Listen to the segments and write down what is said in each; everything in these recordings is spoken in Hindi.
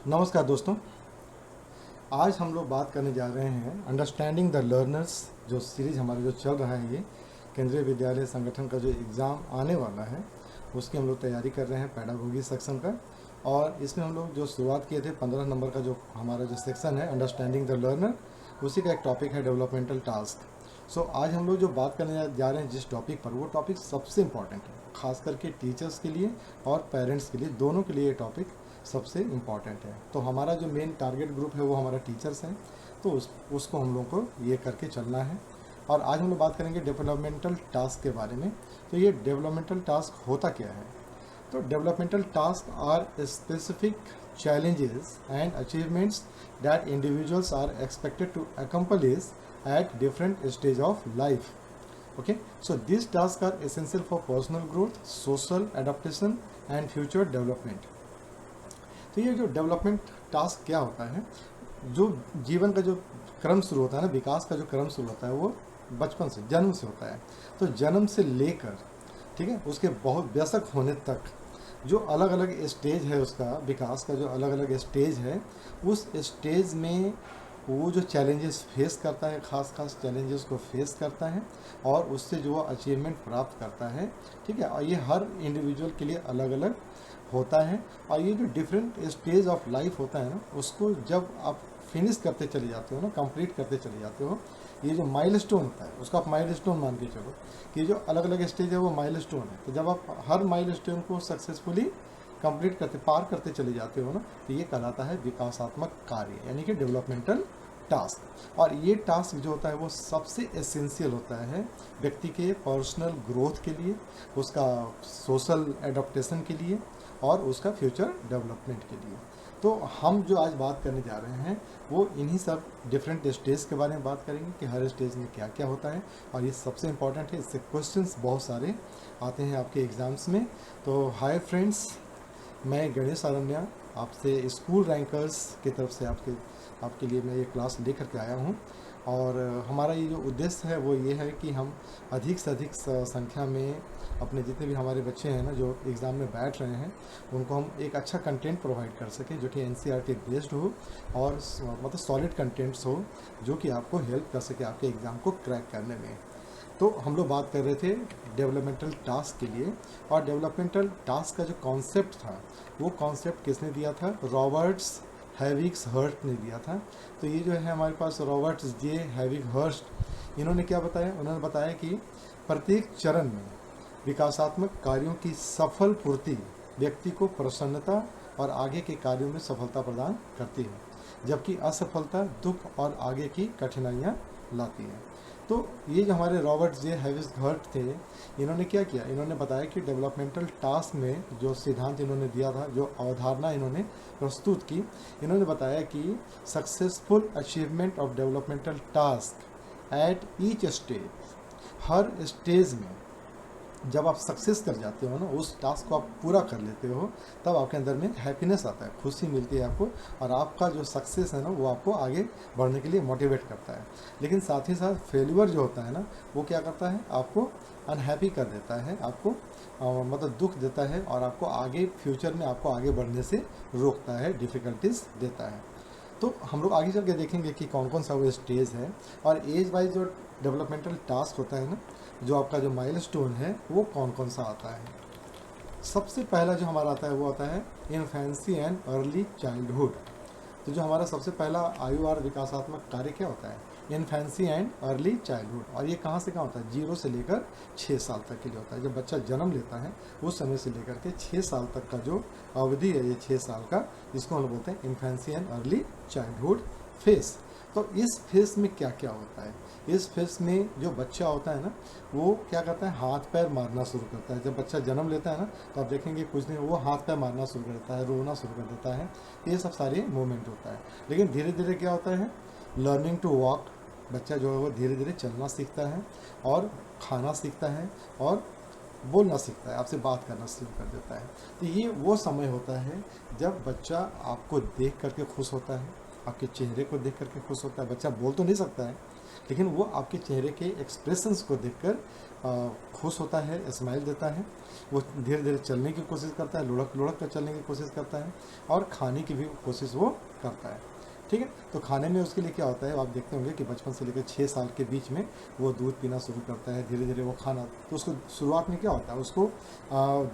नमस्कार दोस्तों। आज हम लोग बात करने जा रहे हैं अंडरस्टैंडिंग द लर्नर्स, जो सीरीज़ हमारा जो चल रहा है, ये केंद्रीय विद्यालय संगठन का जो एग्ज़ाम आने वाला है उसकी हम लोग तैयारी कर रहे हैं, पैडागोजी सेक्शन का। और इसमें हम लोग जो शुरुआत किए थे 15 नंबर का जो हमारा जो सेक्शन है अंडरस्टैंडिंग द लर्नर, उसी का एक टॉपिक है डेवलपमेंटल टास्क। आज हम लोग जो बात करने जा रहे हैं जिस टॉपिक पर, वो टॉपिक सबसे इम्पॉर्टेंट है, खास करके टीचर्स के लिए और पेरेंट्स के लिए, दोनों के लिए ये टॉपिक सबसे इम्पॉर्टेंट है। तो हमारा जो मेन टारगेट ग्रुप है वो हमारा टीचर्स हैं, तो उसको हम लोग को ये करके चलना है। और आज हम लोग बात करेंगे डेवलपमेंटल टास्क के बारे में। तो ये डेवलपमेंटल टास्क होता क्या है? तो developmental task are specific challenges and achievements that individuals are expected to accomplish at different stage of life. Okay, so these tasks are essential for personal growth, social adaptation and future development. तो ये जो डेवलपमेंट टास्क क्या होता है, जो जीवन का जो क्रम शुरू होता है ना, विकास का जो क्रम शुरू होता है वो बचपन से, जन्म से होता है। तो जन्म से लेकर, ठीक है, उसके बहुत वयस्क होने तक जो अलग अलग स्टेज है, उसका विकास का जो अलग अलग स्टेज है, उस स्टेज में वो जो चैलेंजेस फेस करता है, खास चैलेंजेस को फेस करता है और उससे जो अचीवमेंट प्राप्त करता है, ठीक है। और ये हर इंडिविजुअल के लिए अलग अलग होता है। और ये जो डिफरेंट स्टेज ऑफ लाइफ होता है ना, उसको जब आप फिनिश करते चले जाते हो ना, कंप्लीट करते चले जाते हो, ये जो माइलस्टोन होता है उसको आप माइलस्टोन मान के चलो कि जो अलग अलग स्टेज है वो माइलस्टोन है। तो जब आप हर माइलस्टोन को सक्सेसफुली कंप्लीट करते, पार करते चले जाते हो ना, तो ये कहलाता है विकासात्मक कार्य, यानी कि डेवलपमेंटल टास्क। और ये टास्क जो होता है वो सबसे एसेंशियल होता है व्यक्ति के पर्सनल ग्रोथ के लिए, उसका सोशल एडप्टेशन के लिए और उसका फ्यूचर डेवलपमेंट के लिए। तो हम जो आज बात करने जा रहे हैं वो इन्हीं सब डिफरेंट स्टेज के बारे में बात करेंगे कि हर स्टेज में क्या क्या होता है। और ये सबसे इम्पॉर्टेंट है, इससे क्वेश्चंस बहुत सारे आते हैं आपके एग्ज़ाम्स में। तो हाय फ्रेंड्स, मैं गणेश अरण्या आपसे स्कूल रैंकर्स की तरफ से आपके लिए मैं ये क्लास लेकर के आया हूँ। और हमारा ये जो उद्देश्य है वो ये है कि हम अधिक से अधिक संख्या में अपने जितने भी हमारे बच्चे हैं ना जो एग्ज़ाम में बैठ रहे हैं, उनको हम एक अच्छा कंटेंट प्रोवाइड कर सकें जो कि एनसीईआरटी बेस्ड हो और मतलब सॉलिड कंटेंट्स हो, जो कि आपको हेल्प कर सके आपके एग्ज़ाम को क्रैक करने में। तो हम लोग बात कर रहे थे डेवलपमेंटल टास्क के लिए। और डेवलपमेंटल टास्क का जो कॉन्सेप्ट था, वो कॉन्सेप्ट किसने दिया था? रॉबर्ट्स हैविग्स हर्स्ट ने दिया था। तो ये जो है हमारे पास रॉबर्ट्स जे हैविग हर्स्ट, इन्होंने क्या बताया? उन्होंने बताया कि प्रत्येक चरण में विकासात्मक कार्यों की सफल पूर्ति व्यक्ति को प्रसन्नता और आगे के कार्यों में सफलता प्रदान करती है, जबकि असफलता दुख और आगे की कठिनाइयाँ लाती है। तो ये जो हमारे रॉबर्ट जे हैविस हर्ट थे, इन्होंने क्या किया? इन्होंने बताया कि डेवलपमेंटल टास्क में जो सिद्धांत इन्होंने दिया था, जो अवधारणा इन्होंने प्रस्तुत की, इन्होंने बताया कि successful achievement of developmental task at each stage, her stage में जब आप सक्सेस कर जाते हो ना, उस टास्क को आप पूरा कर लेते हो, तब आपके अंदर में हैप्पीनेस आता है, खुशी मिलती है आपको, और आपका जो सक्सेस है ना वो आपको आगे बढ़ने के लिए मोटिवेट करता है। लेकिन साथ ही साथ फेल्यूर जो होता है ना, वो क्या करता है? आपको अनहैप्पी कर देता है, आपको मतलब दुख देता है और आपको आगे फ्यूचर में आपको आगे बढ़ने से रोकता है, डिफ़िकल्टीज देता है। तो हम लोग आगे चल के देखेंगे कि कौन कौन सा वो स्टेज है और एज वाइज जो डेवलपमेंटल टास्क होता है ना, जो आपका जो माइलस्टोन है वो कौन कौन सा आता है। सबसे पहला जो हमारा आता है वो आता है इन्फेंसी एंड अर्ली चाइल्डहुड। तो जो हमारा सबसे पहला आयु और विकासात्मक कार्य क्या होता है? Infancy and early childhood. और ये कहाँ से कहाँ होता है? 0 से लेकर 6 साल तक के लिए होता है। जब बच्चा जन्म लेता है उस समय से लेकर के 6 साल तक का जो अवधि है, ये 6 साल का, इसको हम लोग बोलते हैं infancy and early childhood face. तो इस फेस में क्या क्या होता है? इस फेस में जो बच्चा होता है ना, वो क्या करता है? हाथ पैर मारना शुरू करता है। जब बच्चा जन्म लेता है ना, तो आप देखेंगे कुछ दिन वो हाथ पैर मारना शुरू कर देता है, रोना शुरू कर देता है, ये सब सारे मूवमेंट होता है। लेकिन धीरे धीरे क्या होता है? लर्निंग टू वॉक, बच्चा जो है वो धीरे धीरे चलना सीखता है और खाना सीखता है और बोलना सीखता है, आपसे बात करना शुरू कर देता है। तो ये वो समय होता है जब बच्चा आपको देख करके खुश होता है, आपके चेहरे को देख करके खुश होता है। बच्चा बोल तो नहीं सकता है, लेकिन वो आपके चेहरे के एक्सप्रेशंस को देखकर खुश होता है, स्माइल देता है। वो धीरे धीरे चलने की कोशिश करता है, लुढ़क लुढ़क कर चलने की कोशिश करता है, और खाने की भी कोशिश वो करता है। ठीक है, तो खाने में उसके लिए क्या होता है, आप देखते होंगे कि बचपन से लेकर 6 साल के बीच में वो दूध पीना शुरू करता है, धीरे धीरे वो खाना। तो उसको शुरुआत में क्या होता है, उसको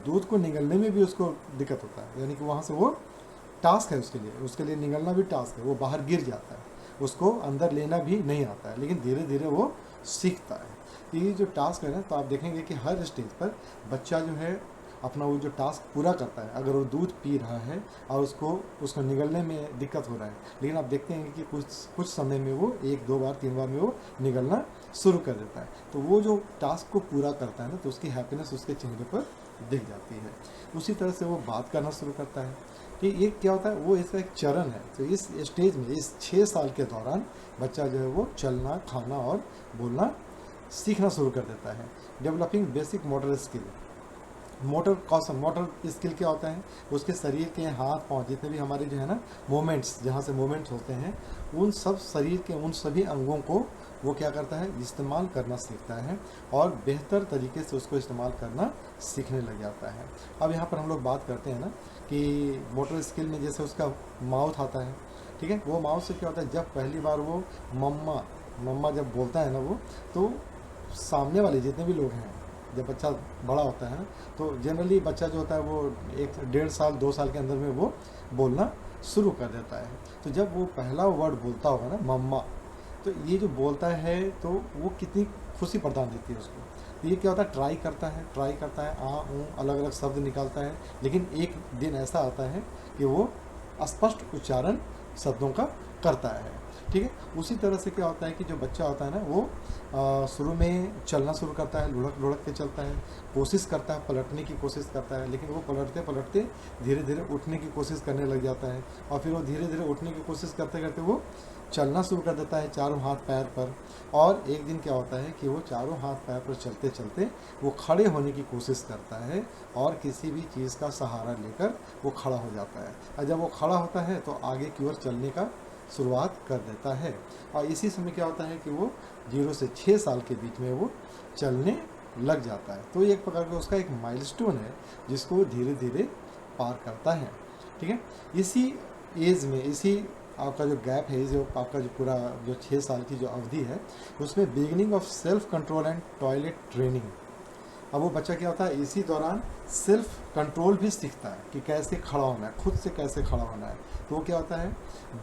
दूध को निगलने में भी उसको दिक्कत होता है, यानी कि वहाँ से वो टास्क है उसके लिए निगलना भी टास्क है, वो बाहर गिर जाता है, उसको अंदर लेना भी नहीं आता है, लेकिन धीरे धीरे वो सीखता है। ये जो टास्क है ना, तो आप देखेंगे कि हर स्टेज पर बच्चा जो है अपना वो जो टास्क पूरा करता है। अगर वो दूध पी रहा है और उसको निगलने में दिक्कत हो रहा है, लेकिन आप देखते हैं कि कुछ समय में वो 1 2 बार 3 बार में वो निगलना शुरू कर देता है। तो वो जो टास्क को पूरा करता है ना, तो उसकी हैप्पीनेस उसके चेहरे पर दिख जाती है। उसी तरह से वो बात करना शुरू करता है कि ये क्या होता है, वो इसका एक चरण है। तो इस स्टेज में, इस 6 साल के दौरान बच्चा जो है वो चलना, खाना और बोलना सीखना शुरू कर देता है। Developing basic motor skill. Motor कौशल, मोटर स्किल क्या होता है, उसके शरीर के हाथ पांव जितने भी हमारे जो है ना मूवमेंट्स, जहाँ से मूवमेंट्स होते हैं, उन सब शरीर के उन सभी अंगों को वो क्या करता है, इस्तेमाल करना सीखता है, और बेहतर तरीके से उसको इस्तेमाल करना सीखने लग जाता है। अब यहाँ पर हम लोग बात करते हैं ना कि मोटर स्किल में जैसे उसका माउथ आता है, ठीक है, वो माउथ से क्या होता है, जब पहली बार वो मम्मा मम्मा जब बोलता है ना वो, तो सामने वाले जितने भी लोग हैं, जब बच्चा बड़ा होता है तो जनरली बच्चा जो होता है वो 1 1.5 साल 2 साल के अंदर में वो बोलना शुरू कर देता है। तो जब वो पहला वर्ड बोलता होगा ना, मम्मा, तो ये जो बोलता है तो वो कितनी खुशी प्रदान देती है उसको। तो ये क्या होता है, ट्राई करता है, आ ऊ अलग अलग शब्द निकालता है, लेकिन एक दिन ऐसा आता है कि वो स्पष्ट उच्चारण शब्दों का करता है। ठीक है, उसी तरह से क्या होता है कि जो बच्चा होता है ना, वो शुरू में चलना शुरू करता है, लुढ़क लुढ़क के चलता है, कोशिश करता है, पलटने की कोशिश करता है, लेकिन वो पलटते पलटते धीरे धीरे उठने की कोशिश करने लग जाता है, और फिर वो धीरे धीरे उठने की कोशिश करते करते वो चलना शुरू कर देता है चारों हाथ पैर पर। और एक दिन क्या होता है कि वो चारों हाथ पैर पर चलते चलते वो खड़े होने की कोशिश करता है, और किसी भी चीज़ का सहारा लेकर वो खड़ा हो जाता है, और जब वो खड़ा होता है तो आगे की ओर चलने का शुरुआत कर देता है। और इसी समय क्या होता है कि वो 0 से 6 साल के बीच में वो चलने लग जाता है। तो एक प्रकार का उसका एक माइलस्टोन है जिसको वो धीरे धीरे पार करता है। ठीक है, इसी एज में, इसी आपका जो गैप है, जो आपका जो पूरा जो 6 साल की जो अवधि है, उसमें beginning of self control and toilet training. अब वो बच्चा क्या होता है, इसी दौरान सेल्फ कंट्रोल भी सीखता है कि कैसे खड़ा होना है, खुद से कैसे खड़ा होना है। तो वो क्या होता है,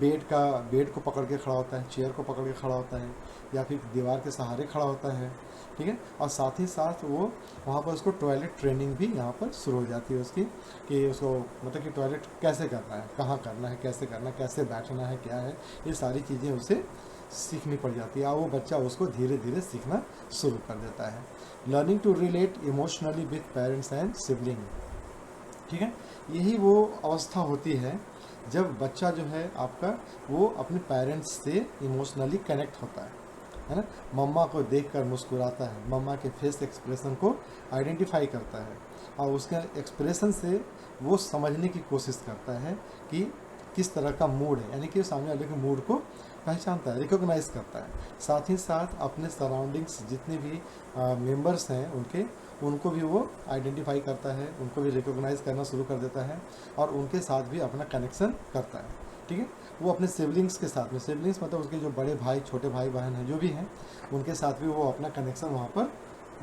बेड को पकड़ के खड़ा होता है, चेयर को पकड़ के खड़ा होता है, या फिर दीवार के सहारे खड़ा होता है। ठीक है, और साथ ही साथ वो वहाँ पर उसको टॉयलेट ट्रेनिंग भी यहाँ पर शुरू हो जाती है उसकी, कि उसको मतलब कि टॉयलेट कैसे करना है, कहाँ करना है, कैसे करना है, कैसे बैठना है, क्या है, ये सारी चीज़ें उसे सीखनी पड़ जाती है, और वो बच्चा उसको धीरे धीरे सीखना शुरू कर देता है। Learning to relate emotionally with parents and sibling. ठीक है, यही वो अवस्था होती है जब बच्चा जो है आपका वो अपने पेरेंट्स से इमोशनली कनेक्ट होता है ना। मम्मा को देखकर मुस्कुराता है, मम्मा के फेस एक्सप्रेशन को आइडेंटिफाई करता है, और उसके एक्सप्रेशन से वो समझने की कोशिश करता है कि किस तरह का मूड है, यानी कि सामने वाले के मूड को पहचानता है, रिकॉग्नाइज करता है। साथ ही साथ अपने सराउंडिंग्स जितने भी मेंबर्स हैं उनको भी वो आइडेंटिफाई करता है, उनको भी रिकॉग्नाइज करना शुरू कर देता है, और उनके साथ भी अपना कनेक्शन करता है। ठीक है, वो अपने सिबलिंग्स के साथ में, सिबलिंग्स मतलब उसके जो बड़े भाई, छोटे भाई बहन हैं, जो भी हैं, उनके साथ भी वो अपना कनेक्शन वहाँ पर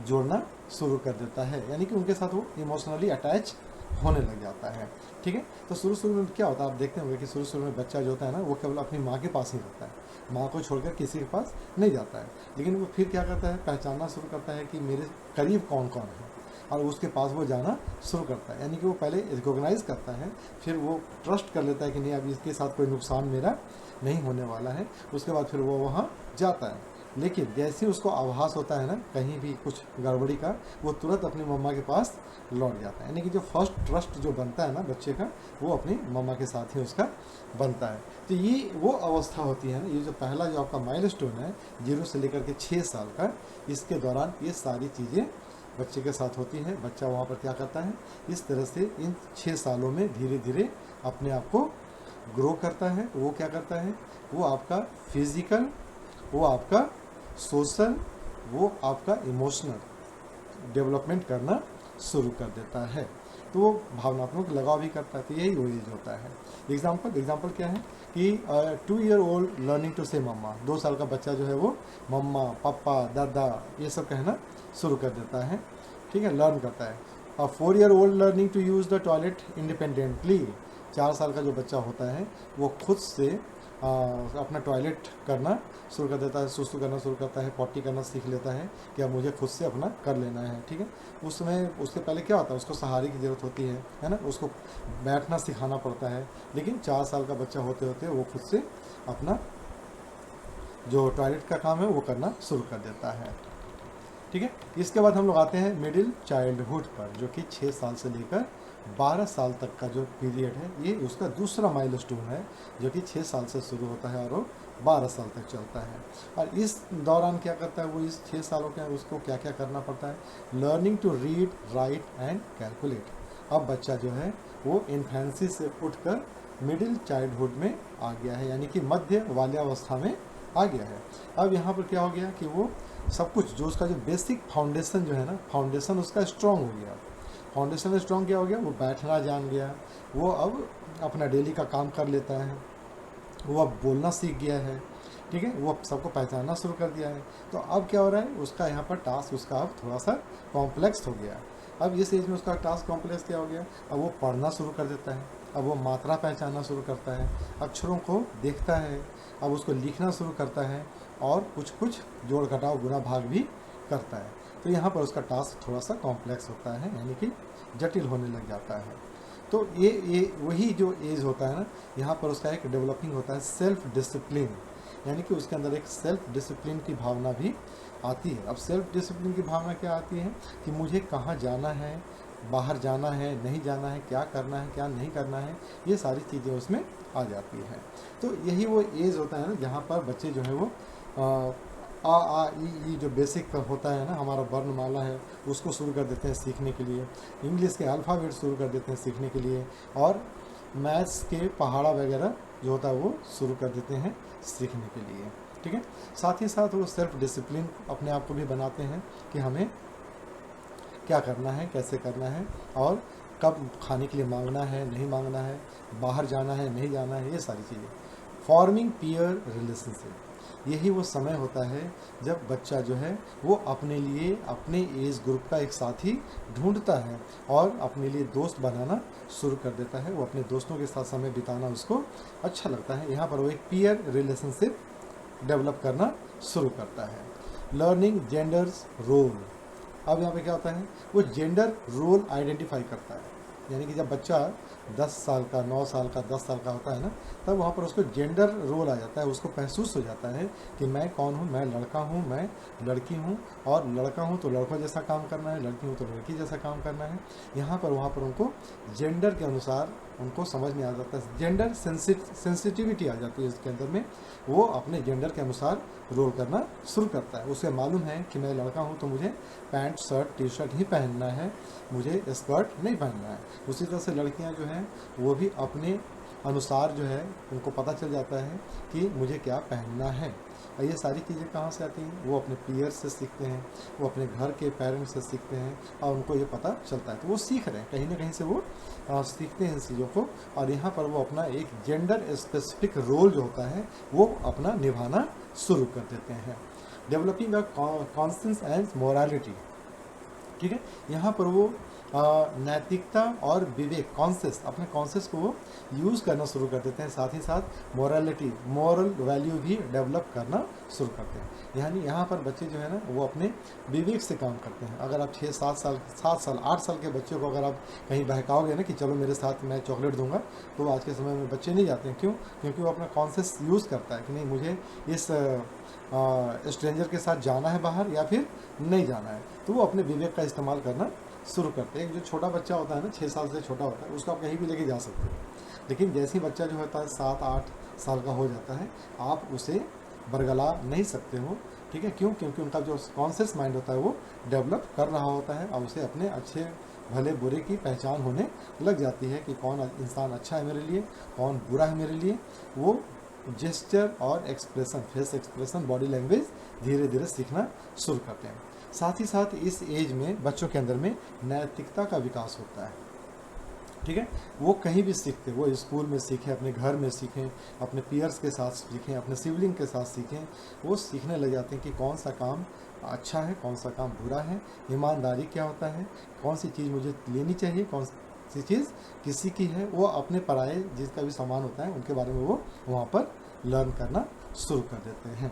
जोड़ना शुरू कर देता है, यानी कि उनके साथ वो इमोशनली अटैच होने लग जाता है। ठीक है, तो शुरू में क्या होता है, आप देखते होंगे कि शुरू में बच्चा जो होता है ना, वो केवल अपनी माँ के पास ही रहता है, माँ को छोड़कर किसी के पास नहीं जाता है। लेकिन वो फिर क्या करता है, पहचानना शुरू करता है कि मेरे करीब कौन कौन है, और उसके पास वो जाना शुरू करता है। यानी कि वो पहले रिकॉग्नाइज करता है, फिर वो ट्रस्ट कर लेता है कि नहीं, अब इसके साथ कोई नुकसान मेरा नहीं होने वाला है। उसके बाद फिर वो वहाँ जाता है। लेकिन जैसे ही उसको आभास होता है ना कहीं भी कुछ गड़बड़ी का, वो तुरंत अपनी मम्मा के पास लौट जाता है। यानी कि जो फर्स्ट ट्रस्ट जो बनता है ना बच्चे का, वो अपनी मम्मा के साथ ही उसका बनता है। तो ये वो अवस्था होती है ना, ये जो पहला जो आपका माइलस्टोन है 0 से लेकर के 6 साल का, इसके दौरान ये सारी चीज़ें बच्चे के साथ होती हैं। बच्चा वहाँ पर क्या करता है, इस तरह से इन 6 सालों में धीरे धीरे अपने आप को ग्रो करता है। वो क्या करता है, वो आपका फिजिकल, वो आपका सोशल, वो आपका इमोशनल डेवलपमेंट करना शुरू कर देता है। तो वो भावनात्मक लगाव भी करता है। तो यही वो एज होता है। एग्जाम्पल क्या है कि 2 ईयर ओल्ड लर्निंग टू से मम्मा, 2 साल का बच्चा जो है वो मम्मा, पापा, दादा ये सब कहना शुरू कर देता है, ठीक है, लर्न करता है। 4 year old learning to use the toilet independently, 4 साल का जो बच्चा होता है वो खुद से अपना टॉयलेट करना शुरू कर देता है, सुसु करना शुरू करता है, पॉटी करना सीख लेता है कि अब मुझे खुद से अपना कर लेना है, ठीक है। उस समय उसके पहले क्या होता है, उसको सहारे की ज़रूरत होती है ना, उसको बैठना सिखाना पड़ता है। लेकिन 4 साल का बच्चा होते होते वो खुद से अपना जो टॉयलेट का काम है वो करना शुरू कर देता है, ठीक है। इसके बाद हम लोग आते हैं मिडिल चाइल्डहुड पर, जो कि 6 साल से लेकर 12 साल तक का जो पीरियड है, ये उसका दूसरा माइलस्टोन है, जो कि 6 साल से शुरू होता है और वो 12 साल तक चलता है। और इस दौरान क्या करता है वो, इस 6 सालों के उसको क्या क्या करना पड़ता है, learning to read, write and calculate. अब बच्चा जो है वो इन्फेंसी से उठकर मिडिल चाइल्डहुड में आ गया है, यानी कि मध्य बाल्यावस्था में आ गया है। अब यहाँ पर क्या हो गया कि वो सब कुछ जो उसका जो बेसिक फाउंडेशन जो है ना, फाउंडेशन उसका स्ट्रॉन्ग हो गया। फाउंडेशन स्ट्रॉन्ग क्या हो गया, वो बैठना जान गया, वो अब अपना डेली का काम कर लेता है, वो अब बोलना सीख गया है, ठीक है, वो अब सबको पहचानना शुरू कर दिया है। तो अब क्या हो रहा है, उसका यहाँ पर टास्क उसका अब थोड़ा सा कॉम्प्लेक्स हो गया। अब इस एज में उसका टास्क कॉम्प्लेक्स क्या हो गया, अब वो पढ़ना शुरू कर देता है, अब वो मात्रा पहचानना शुरू करता है, अक्षरों को देखता है, अब उसको लिखना शुरू करता है और कुछ कुछ जोड़ घटाव गुणा भाग भी करता है। तो यहाँ पर उसका टास्क थोड़ा सा कॉम्प्लेक्स होता है, यानी कि जटिल होने लग जाता है। तो ये वही जो एज होता है ना, यहाँ पर उसका एक डेवलपिंग होता है सेल्फ डिसिप्लिन, यानी कि उसके अंदर एक सेल्फ डिसिप्लिन की भावना भी आती है। अब सेल्फ डिसिप्लिन की भावना क्या आती है कि मुझे कहाँ जाना है, बाहर जाना है, नहीं जाना है, क्या करना है, क्या नहीं करना है, ये सारी चीज़ें उसमें आ जाती हैं। तो यही वो एज होता है ना, जहाँ पर बच्चे जो है वो आ ई जो बेसिक होता है ना, हमारा वर्णमाला है, उसको शुरू कर देते हैं सीखने के लिए, इंग्लिश के अल्फ़ाबेट शुरू कर देते हैं सीखने के लिए, और मैथ्स के पहाड़ा वगैरह जो होता है वो शुरू कर देते हैं सीखने के लिए, ठीक है। साथ ही साथ वो सेल्फ डिसिप्लिन अपने आप को भी बनाते हैं कि हमें क्या करना है, कैसे करना है, और कब खाने के लिए मांगना है, नहीं मांगना है, बाहर जाना है, नहीं जाना है, ये सारी चीज़ें। फॉर्मिंग पीयर रिलेशनशिप, यही वो समय होता है जब बच्चा जो है वो अपने लिए अपने एज ग्रुप का एक साथी ढूंढता है और अपने लिए दोस्त बनाना शुरू कर देता है। वो अपने दोस्तों के साथ समय बिताना उसको अच्छा लगता है। यहाँ पर वो एक पीयर रिलेशनशिप डेवलप करना शुरू करता है। लर्निंग जेंडर्स रोल, अब यहाँ पे क्या होता है, वो जेंडर रोल आइडेंटिफाई करता है, यानी कि जब बच्चा 10 साल का, 9 साल का, 10 साल का होता है ना, तब वहाँ पर उसको जेंडर रोल आ जाता है, उसको महसूस हो जाता है कि मैं कौन हूँ, मैं लड़का हूँ, मैं लड़की हूँ, और लड़का हूँ तो लड़कों जैसा काम करना है, लड़की हूँ तो लड़की जैसा काम करना है। यहाँ पर वहाँ पर उनको जेंडर के अनुसार उनको समझ में आ जाता है, जेंडर सेंसिटिविटी आ जाती है इसके अंदर में, वो अपने जेंडर के अनुसार रोल करना शुरू करता है। उसे मालूम है कि मैं लड़का हूँ तो मुझे पैंट शर्ट टी शर्ट ही पहनना है, मुझे स्कर्ट नहीं पहनना है। उसी तरह से लड़कियाँ जो हैं वो भी अपने अनुसार जो है उनको पता चल जाता है कि मुझे क्या पहनना है। और ये सारी चीज़ें कहाँ से आती हैं, वो अपने पीयर्स से सीखते हैं, वो अपने घर के पेरेंट्स से सीखते हैं, और उनको ये पता चलता है। तो वो सीख रहे हैं, कहीं ना कहीं से वो सीखते हैं इन चीज़ों को, और यहाँ पर वो अपना एक जेंडर स्पेसिफिक रोल जो होता है वो अपना निभाना शुरू कर देते हैं। Developing a conscious and morality, ठीक है, यहाँ पर वो नैतिकता और विवेक, कॉन्शियस, अपने कॉन्शियस को वो यूज़ करना शुरू कर देते हैं। साथ ही साथ मोरालिटी, मॉरल वैल्यू भी डेवलप करना शुरू करते हैं। यानी यहाँ पर बच्चे जो है ना वो अपने विवेक से काम करते हैं। अगर आप 6-7 साल 7 साल 8 साल के बच्चों को अगर आप कहीं बहकाओगे ना कि चलो मेरे साथ मैं चॉकलेट दूंगा, तो आज के समय में बच्चे नहीं जाते हैं। क्यों? क्योंकि वो अपना कॉन्शियस यूज़ करता है कि नहीं, मुझे इस स्ट्रेंजर के साथ जाना है बाहर या फिर नहीं जाना है, तो वो अपने विवेक का इस्तेमाल करना शुरू करते हैं। जो छोटा बच्चा होता है ना, 6 साल से छोटा होता है, उसको आप कहीं भी लेके जा सकते हो, लेकिन जैसे ही बच्चा जो होता है 7-8 साल का हो जाता है, आप उसे बरगला नहीं सकते हो, ठीक है। क्यों? क्योंकि उनका जो कॉन्शियस माइंड होता है वो डेवलप कर रहा होता है, और उसे अपने अच्छे भले बुरे की पहचान होने लग जाती है कि कौन इंसान अच्छा है मेरे लिए, कौन बुरा है मेरे लिए। वो जेस्चर और expression, face expression, body language धीरे धीरे सीखना शुरू करते हैं। साथ ही साथ इस एज में बच्चों के अंदर में नैतिकता का विकास होता है, ठीक है। वो कहीं भी सीखते, वो स्कूल में सीखें, अपने घर में सीखें, अपने पीयर्स के साथ सीखें, अपने सिबलिंग के साथ सीखें, वो सीखने लग जाते हैं कि कौन सा काम अच्छा है, कौन सा काम बुरा है, ईमानदारी क्या होता है, कौन सी चीज़ मुझे लेनी चाहिए, कौन सी चीज़ किसी की है। वो अपने पराये जिसका भी सामान होता है उनके बारे में वो वहाँ पर लर्न करना शुरू कर देते हैं।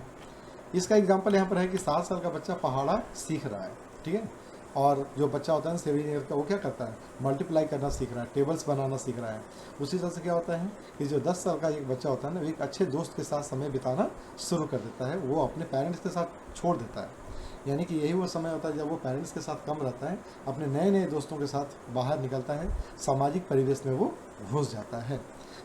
इसका एग्जाम्पल यहाँ पर है कि 7 साल का बच्चा पहाड़ा सीख रहा है, ठीक है, और जो बच्चा होता है 7 ईयर का, वो क्या करता है, मल्टीप्लाई करना सीख रहा है, टेबल्स बनाना सीख रहा है। उसी तरह से क्या होता है कि जो 10 साल का एक बच्चा होता है ना, वो एक अच्छे दोस्त के साथ समय बिताना शुरू कर देता है, वो अपने पेरेंट्स के साथ छोड़ देता है। यानी कि यही वो समय होता है जब वो पेरेंट्स के साथ कम रहता है, अपने नए नए दोस्तों के साथ बाहर निकलता है, सामाजिक परिवेश में वो घुस जाता है।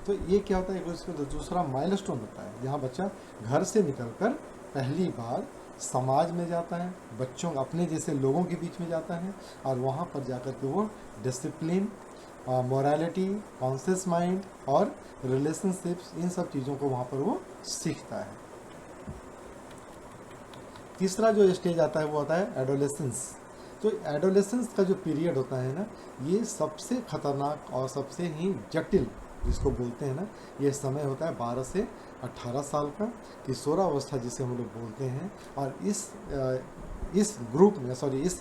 तो ये क्या होता है, एक दूसरा माइलस्टोन होता है जहाँ बच्चा घर से निकलकर पहली बार समाज में जाता है, बच्चों अपने जैसे लोगों के बीच में जाता है, और वहाँ पर जाकर के वो डिसिप्लिन, मोरालिटी, कॉन्शियस माइंड और रिलेशनशिप्स, इन सब चीज़ों को वहाँ पर वो सीखता है। तीसरा जो स्टेज आता है वो आता है एडोलेसेंस। तो एडोलेसेंस का जो पीरियड होता है ना, ये सबसे खतरनाक और सबसे ही जटिल जिसको बोलते हैं ना, ये समय होता है 12 से 18 साल का, किशोरावस्था जिसे हम लोग बोलते हैं। और इस ग्रुप में इस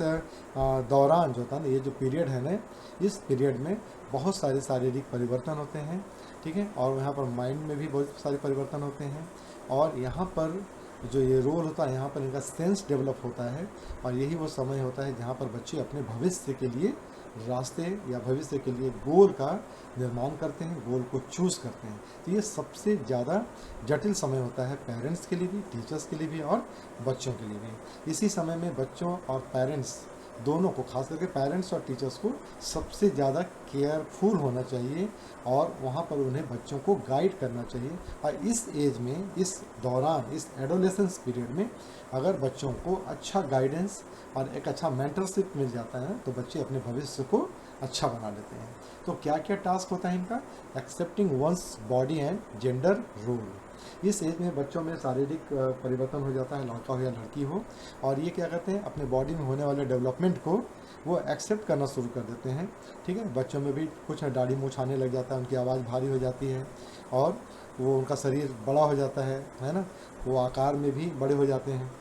दौरान जो होता है ना, ये जो पीरियड है ना, इस पीरियड में बहुत सारे शारीरिक परिवर्तन होते हैं, ठीक है, और यहाँ पर माइंड में भी बहुत सारे परिवर्तन होते हैं। और यहाँ पर जो ये रोल होता है, यहाँ पर इनका सेंस डेवलप होता है, और यही वो समय होता है जहाँ पर बच्चे अपने भविष्य के लिए रास्ते या भविष्य के लिए गोल का निर्माण करते हैं, गोल को चूज़ करते हैं। तो ये सबसे ज़्यादा जटिल समय होता है पेरेंट्स के लिए भी, टीचर्स के लिए भी और बच्चों के लिए भी। इसी समय में बच्चों और पेरेंट्स दोनों को, खास करके पेरेंट्स और टीचर्स को सबसे ज़्यादा केयरफुल होना चाहिए, और वहाँ पर उन्हें बच्चों को गाइड करना चाहिए। और इस एज में, इस दौरान, इस एडोलेसेंस पीरियड में अगर बच्चों को अच्छा गाइडेंस और एक अच्छा मेंटरशिप मिल जाता है तो बच्चे अपने भविष्य को अच्छा बना लेते हैं। तो क्या क्या टास्क होता है इनका, accepting ones body and gender role. इस एज में बच्चों में शारीरिक परिवर्तन हो जाता है, लड़का हो या लड़की हो, और ये क्या करते हैं, अपने बॉडी में होने वाले डेवलपमेंट को वो एक्सेप्ट करना शुरू कर देते हैं, ठीक है। बच्चों में भी कुछ दाढ़ी मूंछ आने लग जाता है, उनकी आवाज़ भारी हो जाती है, और वो उनका शरीर बड़ा हो जाता है ना, वो आकार में भी बड़े हो जाते हैं।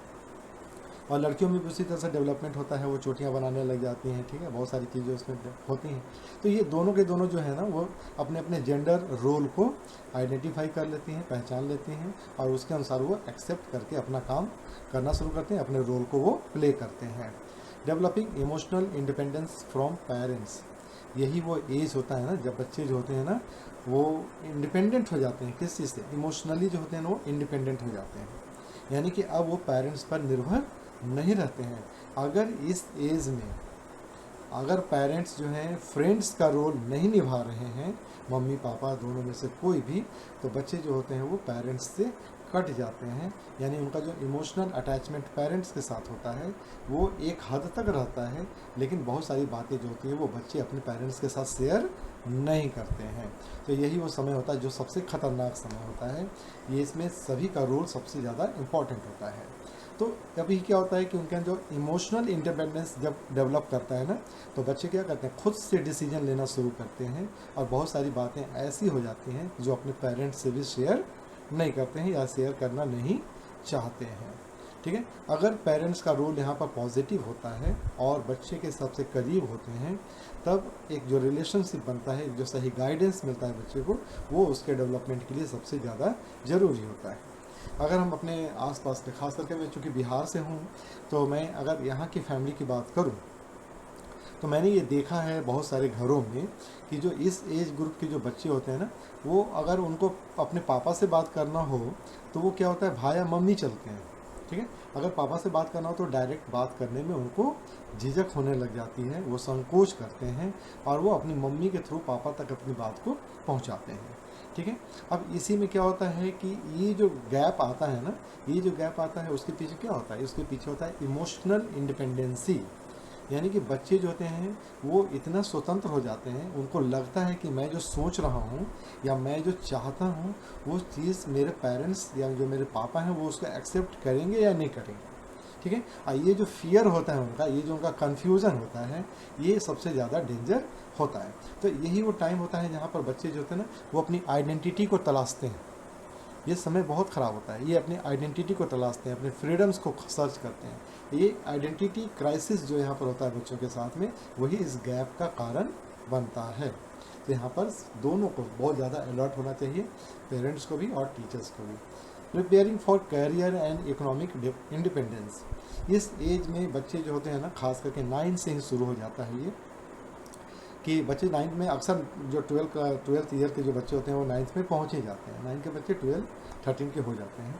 और लड़कियों में भी उसी तरह से डेवलपमेंट होता है, वो चोटियाँ बनाने लग जाती हैं, ठीक है, बहुत सारी चीज़ें उसमें होती हैं। तो ये दोनों के दोनों जो है ना, वो अपने अपने जेंडर रोल को आइडेंटिफाई कर लेती हैं, पहचान लेती हैं, और उसके अनुसार वो एक्सेप्ट करके अपना काम करना शुरू करते हैं, अपने रोल को वो प्ले करते हैं। Developing emotional independence from parents, यही वो एज होता है ना जब बच्चे जो होते हैं ना, वो इंडिपेंडेंट हो जाते हैं। किस चीज़ से, इमोशनली जो होते हैं ना, वो इंडिपेंडेंट हो जाते हैं, यानी कि अब वो पेरेंट्स पर निर्भर नहीं रहते हैं। अगर इस एज में अगर पेरेंट्स जो हैं फ्रेंड्स का रोल नहीं निभा रहे हैं, मम्मी पापा दोनों में से कोई भी, तो बच्चे जो होते हैं वो पेरेंट्स से कट जाते हैं। यानी उनका जो इमोशनल अटैचमेंट पेरेंट्स के साथ होता है वो एक हद तक रहता है, लेकिन बहुत सारी बातें जो होती हैं वो बच्चे अपने पेरेंट्स के साथ शेयर नहीं करते हैं। तो यही वो समय होता है जो सबसे ख़तरनाक समय होता है। ये इसमें सभी का रोल सबसे ज़्यादा इम्पॉर्टेंट होता है। तो अभी क्या होता है कि उनका जो इमोशनल इंडिपेंडेंस जब डेवलप करता है ना, तो बच्चे क्या करते हैं, खुद से डिसीजन लेना शुरू करते हैं, और बहुत सारी बातें ऐसी हो जाती हैं जो अपने पेरेंट्स से भी शेयर नहीं करते हैं या शेयर करना नहीं चाहते हैं, ठीक है। अगर पेरेंट्स का रोल यहाँ पर पॉजिटिव होता है और बच्चे के सबसे करीब होते हैं, तब एक जो रिलेशनशिप बनता है, जो सही गाइडेंस मिलता है बच्चे को, वो उसके डेवलपमेंट के लिए सबसे ज़्यादा ज़रूरी होता है। अगर हम अपने आसपास के, खास करके मैं चूँकि बिहार से हूँ, तो मैं अगर यहाँ की फैमिली की बात करूँ तो मैंने ये देखा है बहुत सारे घरों में कि जो इस एज ग्रुप के जो बच्चे होते हैं ना, वो अगर उनको अपने पापा से बात करना हो तो वो क्या होता है, भाई या मम्मी चलते हैं, ठीक है। अगर पापा से बात करना हो तो डायरेक्ट बात करने में उनको झिझक होने लग जाती है, वो संकोच करते हैं, और वो अपनी मम्मी के थ्रू पापा तक अपनी बात को पहुंचाते हैं, ठीक है। अब इसी में क्या होता है कि ये जो गैप आता है ना, ये जो गैप आता है उसके पीछे क्या होता है, उसके पीछे होता है इमोशनल इंडिपेंडेंसी। यानी कि बच्चे जो होते हैं वो इतना स्वतंत्र हो जाते हैं, उनको लगता है कि मैं जो सोच रहा हूँ या मैं जो चाहता हूँ वो चीज़ मेरे पेरेंट्स या जो मेरे पापा हैं वो उसको एक्सेप्ट करेंगे या नहीं करेंगे। ठीक है, ये जो फियर होता है उनका, ये जो उनका कन्फ्यूज़न होता है, ये सबसे ज़्यादा डेंजर होता है। तो यही वो टाइम होता है जहाँ पर बच्चे जो होते हैं ना वो अपनी आइडेंटिटी को तलाशते हैं। ये समय बहुत ख़राब होता है, ये अपनी आइडेंटिटी को तलाशते हैं, अपने फ्रीडम्स को सर्च करते हैं। ये आइडेंटिटी क्राइसिस जो यहाँ पर होता है बच्चों के साथ में, वही इस गैप का कारण बनता है। तो यहाँ पर दोनों को बहुत ज़्यादा अलर्ट होना चाहिए, पेरेंट्स को भी और टीचर्स को भी। Preparing for career and economic independence, इस एज में बच्चे जो होते हैं ना, खास करके 9 से ही शुरू हो जाता है ये, कि बच्चे 9th में अक्सर जो 12th ईयर के जो बच्चे होते हैं वो 9th में पहुंच ही जाते हैं। 9 के बच्चे 12, 13 के हो जाते हैं।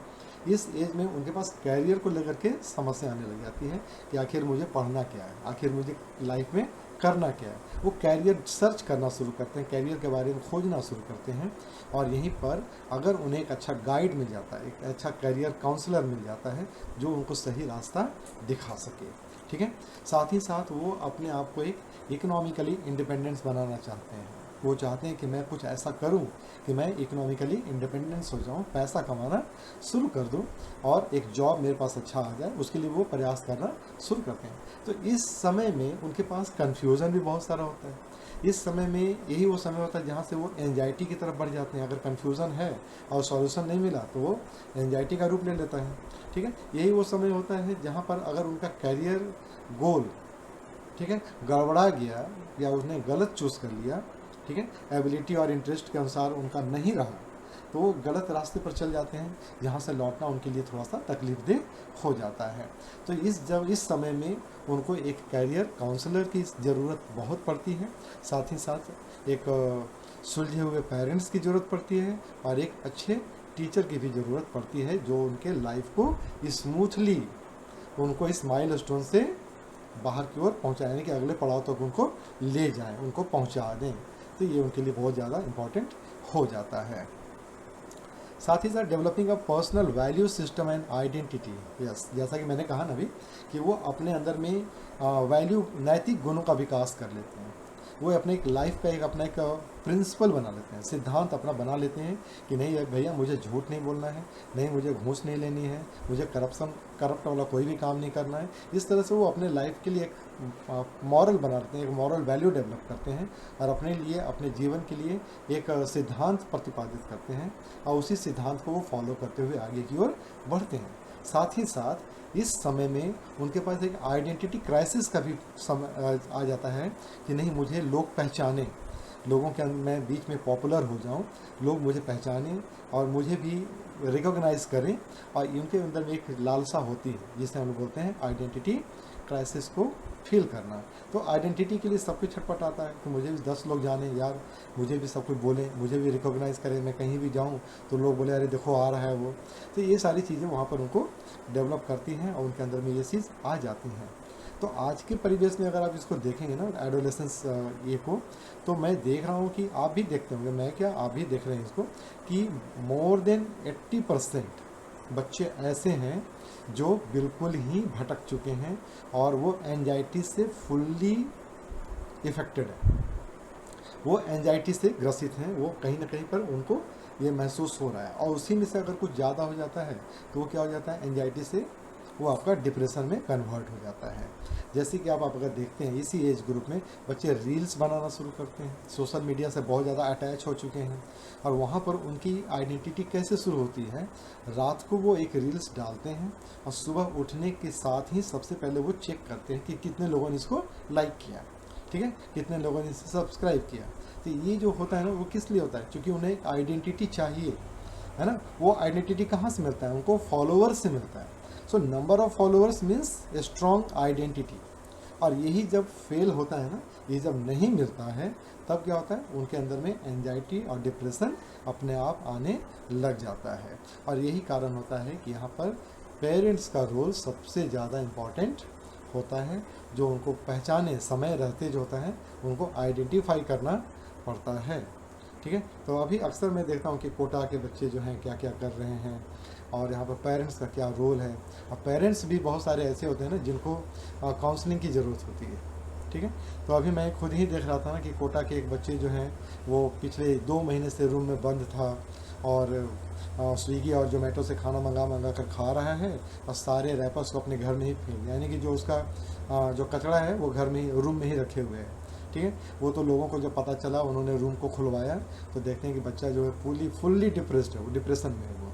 इस एज में उनके पास कैरियर को लेकर के समस्या आने लग जाती है कि आखिर मुझे पढ़ना क्या है, आखिर मुझे लाइफ में करना क्या है। वो कैरियर सर्च करना शुरू करते हैं, कैरियर के बारे में खोजना शुरू करते हैं। और यहीं पर अगर उन्हें एक अच्छा गाइड मिल जाता है, एक अच्छा कैरियर काउंसलर मिल जाता है जो उनको सही रास्ता दिखा सके, ठीक है। साथ ही साथ वो अपने आप को एक इकोनॉमिकली इंडिपेंडेंस बनाना चाहते हैं। वो चाहते हैं कि मैं कुछ ऐसा करूं कि मैं इकोनॉमिकली इंडिपेंडेंस हो जाऊं, पैसा कमाना शुरू कर दूं और एक जॉब मेरे पास अच्छा आ जाए, उसके लिए वो प्रयास करना शुरू करते हैं। तो इस समय में उनके पास कन्फ्यूज़न भी बहुत सारा होता है। इस समय में यही वो समय होता है जहाँ से वो एंजाइटी की तरफ बढ़ जाते हैं। अगर कन्फ्यूज़न है और सॉल्यूशन नहीं मिला तो वो एंजाइटी का रूप ले लेता है, ठीक है। यही वो समय होता है जहाँ पर अगर उनका कैरियर गोल, ठीक है, गड़बड़ा गया या उसने गलत चूज़ कर लिया, ठीक है, एबिलिटी और इंटरेस्ट के अनुसार उनका नहीं रहा, तो वो गलत रास्ते पर चल जाते हैं, जहाँ से लौटना उनके लिए थोड़ा सा तकलीफदेह हो जाता है। तो इस समय में उनको एक कैरियर काउंसलर की ज़रूरत बहुत पड़ती है। साथ ही साथ एक सुलझे हुए पेरेंट्स की ज़रूरत पड़ती है और एक अच्छे टीचर की भी ज़रूरत पड़ती है जो उनके लाइफ को स्मूथली उनको इस माइलस्टोन से बाहर की ओर पहुँचाए, यानी कि अगले पड़ाव तक उनको ले जाएं, उनको पहुँचा दें। तो ये उनके लिए बहुत ज़्यादा इम्पॉर्टेंट हो जाता है। साथ ही साथ developing a personal value system and identity, yes, जैसा कि मैंने कहा ना अभी कि वो अपने अंदर में वैल्यू, नैतिक गुणों का विकास कर लेते हैं। वो अपने एक लाइफ का अपना एक प्रिंसिपल बना लेते हैं, सिद्धांत अपना बना लेते हैं कि नहीं भैया मुझे झूठ नहीं बोलना है, नहीं मुझे घूस नहीं लेनी है, मुझे करप्ट वाला कोई भी काम नहीं करना है। इस तरह से वो अपने लाइफ के लिए एक मॉरल बना लेते हैं, एक मॉरल वैल्यू डेवलप करते हैं और अपने लिए, अपने जीवन के लिए एक सिद्धांत प्रतिपादित करते हैं और उसी सिद्धांत को वो फॉलो करते हुए आगे की ओर बढ़ते हैं। साथ ही साथ इस समय में उनके पास एक आइडेंटिटी क्राइसिस का भी समय आ जाता है कि नहीं मुझे लोग पहचाने, लोगों के अंदर मैं बीच में पॉपुलर हो जाऊं, लोग मुझे पहचानें और मुझे भी रिकॉग्नाइज करें। और इनके अंदर में एक लालसा होती है जिसे हम बोलते हैं आइडेंटिटी क्राइसिस को फील करना। तो आइडेंटिटी के लिए सब कुछ छटपट आता है कि मुझे भी 10 लोग जाने, यार मुझे भी सब कुछ बोले, मुझे भी रिकॉग्नाइज़ करें, मैं कहीं भी जाऊं तो लोग बोले अरे देखो आ रहा है वो। तो ये सारी चीज़ें वहाँ पर उनको डेवलप करती हैं और उनके अंदर में ये चीज़ आ जाती हैं। तो आज के परिवेश में अगर आप इसको देखेंगे ना एडोलेसेंस ये को, तो मैं देख रहा हूँ कि आप भी देखते होंगे, मैं क्या आप भी देख रहे हैं इसको, कि मोर देन 80% बच्चे ऐसे हैं जो बिल्कुल ही भटक चुके हैं और वो एंजाइटी से फुल्ली इफ़ेक्टेड है, वो एंजाइटी से ग्रसित हैं, वो कहीं ना कहीं पर उनको ये महसूस हो रहा है। और उसी में से अगर कुछ ज़्यादा हो जाता है तो वो क्या हो जाता है, एंजाइटी से वो आपका डिप्रेशन में कन्वर्ट हो जाता है। जैसे कि आप अगर देखते हैं इसी एज ग्रुप में बच्चे रील्स बनाना शुरू करते हैं, सोशल मीडिया से बहुत ज़्यादा अटैच हो चुके हैं और वहाँ पर उनकी आइडेंटिटी कैसे शुरू होती है, रात को वो एक रील्स डालते हैं और सुबह उठने के साथ ही सबसे पहले वो चेक करते हैं कि कितने लोगों ने इसको लाइक किया, ठीक है, कितने लोगों ने इसे सब्सक्राइब किया। तो ये जो होता है ना वो किस लिए होता है, क्योंकि उन्हें आइडेंटिटी चाहिए, है ना। वो आइडेंटिटी कहाँ से मिलता है, उनको फॉलोअर्स से मिलता है। So number of followers means a strong identity. और यही जब फेल होता है ना, ये जब नहीं मिलता है, तब क्या होता है, उनके अंदर में एंजाइटी और डिप्रेशन अपने आप आने लग जाता है। और यही कारण होता है कि यहाँ पर पेरेंट्स का रोल सबसे ज़्यादा इम्पॉर्टेंट होता है, जो उनको पहचाने, समय रहते जो होता है उनको आइडेंटिफाई करना पड़ता है, ठीक है। तो अभी अक्सर मैं देखता हूँ कि कोटा के बच्चे जो हैं क्या क्या कर रहे हैं, और यहाँ पर पेरेंट्स का क्या रोल है। अब पेरेंट्स भी बहुत सारे ऐसे होते हैं ना जिनको काउंसलिंग की ज़रूरत होती है, ठीक है। तो अभी मैं खुद ही देख रहा था ना कि कोटा के एक बच्चे जो हैं वो पिछले 2 महीने से रूम में बंद था और स्विगी और जोमेटो से खाना मंगा कर खा रहा है और सारे रैपर्स को अपने घर में ही फेंक दिया, यानी कि जो उसका जो कचरा है वो घर में ही रूम में ही रखे हुए हैं, ठीक है। वो तो लोगों को जब पता चला उन्होंने रूम को खुलवाया तो देखते हैं कि बच्चा जो है फुल्ली डिप्रेस्ड है, वो डिप्रेशन में है वो,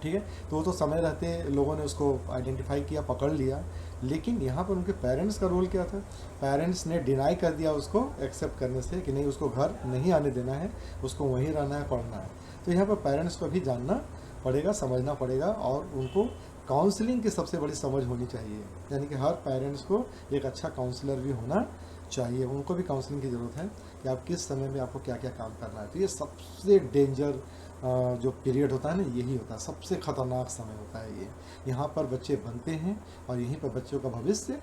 ठीक है। तो वो तो समय रहते लोगों ने उसको आइडेंटिफाई किया, पकड़ लिया, लेकिन यहाँ पर उनके पेरेंट्स का रोल क्या था। पेरेंट्स ने डिनाई कर दिया उसको एक्सेप्ट करने से कि नहीं, उसको घर नहीं आने देना है, उसको वहीं रहना है, पढ़ना है। तो यहाँ पर पेरेंट्स को भी जानना पड़ेगा, समझना पड़ेगा और उनको काउंसलिंग की सबसे बड़ी समझ होनी चाहिए, यानी कि हर पेरेंट्स को एक अच्छा काउंसलर भी होना चाहिए, उनको भी काउंसलिंग की ज़रूरत है कि आप किस समय में आपको क्या क्या काम करना है। तो ये सबसे डेंजर जो पीरियड होता है ना, यही होता है, सबसे ख़तरनाक समय होता है ये। यहाँ पर बच्चे बनते हैं और यहीं पर बच्चों का भविष्य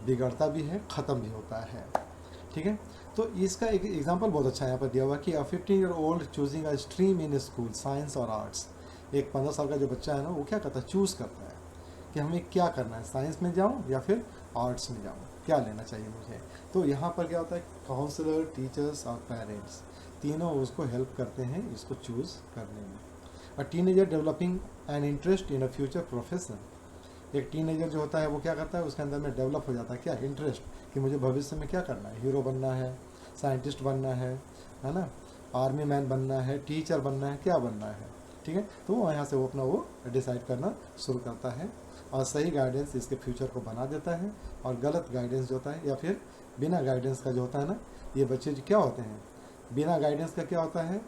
बिगड़ता भी है, ख़त्म भी होता है, ठीक है। तो इसका एक एग्जांपल बहुत अच्छा यहाँ पर दिया हुआ कि 15-year-old choosing a stream in school, science और आर्ट्स। एक 15 साल का जो बच्चा है ना, वो क्या करता है, चूज़ करता है कि हमें क्या करना है, साइंस में जाऊँ या फिर आर्ट्स में जाऊँ, क्या लेना चाहिए मुझे। तो यहाँ पर क्या होता है, काउंसलर, टीचर्स और पेरेंट्स तीनों उसको हेल्प करते हैं इसको चूज़ करने में। A teenager developing an interest in a future profession. एक टीनेजर जो होता है वो क्या करता है, उसके अंदर में डेवलप हो जाता है क्या, इंटरेस्ट, कि मुझे भविष्य में क्या करना है, हीरो बनना है, साइंटिस्ट बनना है ना, आर्मी मैन बनना है, टीचर बनना है, क्या बनना है, ठीक है। तो वो यहाँ से वो अपना वो डिसाइड करना शुरू करता है और सही गाइडेंस इसके फ्यूचर को बना देता है। और गलत गाइडेंस जो होता है या फिर बिना गाइडेंस का जो होता है ना, ये बच्चे जो क्या होते हैं, बिना गाइडेंस का क्या होता है,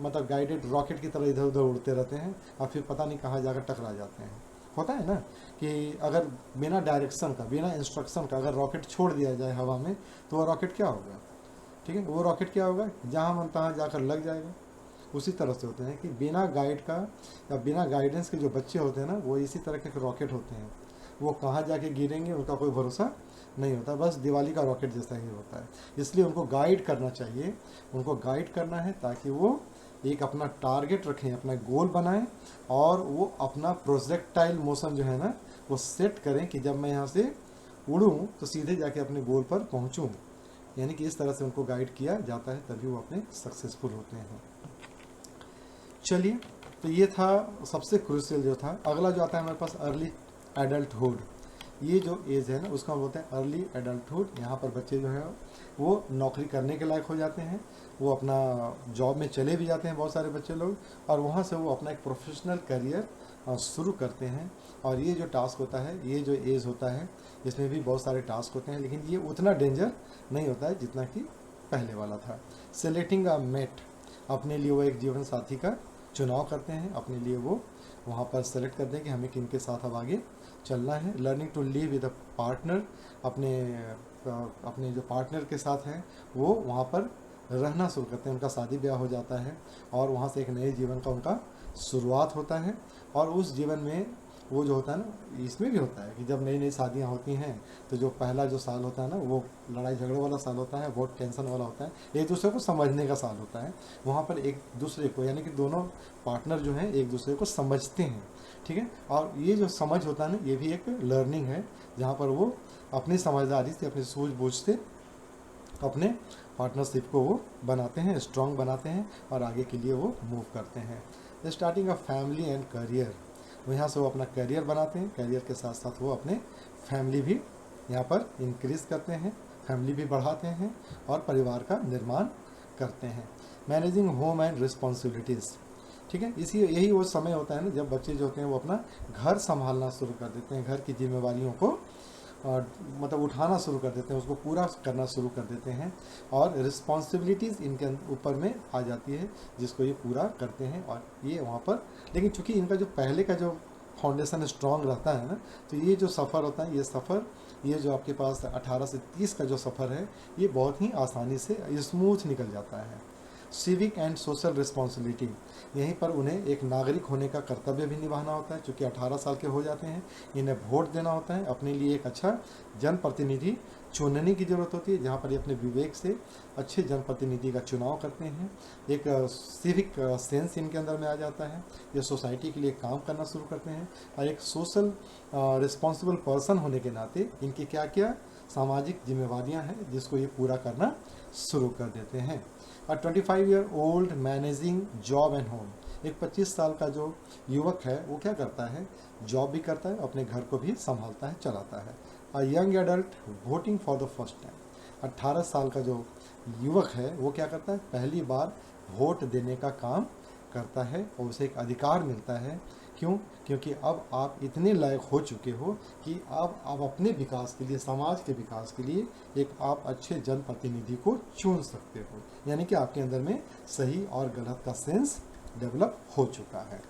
मतलब गाइडेड रॉकेट की तरह इधर उधर उड़ते रहते हैं और फिर पता नहीं कहाँ जाकर टकरा जाते हैं। होता है ना कि अगर बिना डायरेक्शन का, बिना इंस्ट्रक्शन का अगर रॉकेट छोड़ दिया जाए हवा में तो वो रॉकेट क्या होगा, ठीक है, वो रॉकेट क्या होगा, जहाँ मन तहाँ जाकर लग जाएगा। उसी तरह से होते हैं कि बिना गाइड का या बिना गाइडेंस के जो बच्चे होते हैं ना, वो इसी तरह के रॉकेट होते हैं, वो कहाँ जाके गिरेंगे उनका कोई भरोसा नहीं होता, बस दिवाली का रॉकेट जैसा ही होता है। इसलिए उनको गाइड करना चाहिए, उनको गाइड करना है ताकि वो एक अपना टारगेट रखें, अपना गोल बनाएं और वो अपना प्रोजेक्टाइल मोशन जो है ना वो सेट करें कि जब मैं यहाँ से उड़ूँ तो सीधे जाके अपने गोल पर पहुँचूँ। यानी कि इस तरह से उनको गाइड किया जाता है, तभी वो अपने सक्सेसफुल होते हैं। चलिए, तो ये था सबसे क्रूशियल जो था। अगला जो आता है हमारे पास अर्ली एडल्टहुड। ये जो एज है ना उसका बोलते हैं अर्ली एडल्टहुड। यहाँ पर बच्चे जो है वो नौकरी करने के लायक हो जाते हैं, वो अपना जॉब में चले भी जाते हैं बहुत सारे बच्चे लोग, और वहाँ से वो अपना एक प्रोफेशनल करियर शुरू करते हैं। और ये जो टास्क होता है, ये जो एज होता है, इसमें भी बहुत सारे टास्क होते हैं, लेकिन ये उतना डेंजर नहीं होता है जितना कि पहले वाला था। सेलेक्टिंग अ मेट, अपने लिए वो एक जीवन साथी का चुनाव करते हैं, अपने लिए वो वहाँ पर सेलेक्ट करते हैं कि हमें किन के साथ अब आगे चलना है। Learning to live with a partner, अपने जो पार्टनर के साथ हैं वो वहाँ पर रहना शुरू करते हैं, उनका शादी ब्याह हो जाता है और वहाँ से एक नए जीवन का उनका शुरुआत होता है। और उस जीवन में वो जो होता है ना, इसमें भी होता है कि जब नई नई शादियाँ होती हैं तो जो पहला जो साल होता है ना वो लड़ाई झगड़े वाला साल होता है, बहुत टेंशन वाला होता है, एक दूसरे को समझने का साल होता है। वहाँ पर एक दूसरे को, यानी कि दोनों पार्टनर जो हैं एक दूसरे को समझते हैं, ठीक है। और ये जो समझ होता है ना, ये भी एक लर्निंग है जहाँ पर वो अपनी समझदारी से, अपनी सूझबूझ से अपने पार्टनरशिप को वो बनाते हैं, स्ट्रॉन्ग बनाते हैं और आगे के लिए वो मूव करते हैं। Starting of family and career, यहाँ से वो अपना करियर बनाते हैं, करियर के साथ साथ वो अपने फैमिली भी यहाँ पर इंक्रीज करते हैं, फैमिली भी बढ़ाते हैं और परिवार का निर्माण करते हैं। मैनेजिंग होम एंड रिस्पॉन्सिबिलिटीज़, ठीक है, यही वो समय होता है ना जब बच्चे जो होते हैं वो अपना घर संभालना शुरू कर देते हैं, घर की जिम्मेवारियों को मतलब उठाना शुरू कर देते हैं, उसको पूरा करना शुरू कर देते हैं और रिस्पॉन्सिबिलिटीज़ इनके ऊपर में आ जाती है जिसको ये पूरा करते हैं। और ये वहाँ पर, लेकिन चूंकि इनका जो पहले का जो फाउंडेशन स्ट्रॉन्ग रहता है ना, तो ये जो सफ़र होता है, ये जो आपके पास 18 से 30 का जो सफ़र है, ये बहुत ही आसानी से स्मूथ निकल जाता है। सिविक एंड सोशल रिस्पॉन्सिबिलिटी, यहीं पर उन्हें एक नागरिक होने का कर्तव्य भी निभाना होता है। चूँकि 18 साल के हो जाते हैं, इन्हें वोट देना होता है, अपने लिए एक अच्छा जनप्रतिनिधि चुनने की ज़रूरत होती है, जहाँ पर ये अपने विवेक से अच्छे जनप्रतिनिधि का चुनाव करते हैं। एक सिविक सेंस इनके अंदर में आ जाता है, ये सोसाइटी के लिए काम करना शुरू करते हैं, और एक सोशल रिस्पॉन्सिबल पर्सन होने के नाते इनकी क्या क्या सामाजिक जिम्मेवारियां हैं जिसको ये पूरा करना शुरू कर देते हैं। और 25 year old managing job and home, एक 25 साल का जो युवक है वो क्या करता है, जॉब भी करता है, अपने घर को भी संभालता है, चलाता है। A young adult voting for the first time, 18 साल का जो युवक है वो क्या करता है, पहली बार वोट देने का काम करता है और उसे एक अधिकार मिलता है। क्यों? क्योंकि अब आप इतने लायक हो चुके हो कि आप अपने विकास के लिए, समाज के विकास के लिए एक आप अच्छे जनप्रतिनिधि को चुन सकते हो, यानी कि आपके अंदर में सही और गलत का सेंस डेवलप हो चुका है।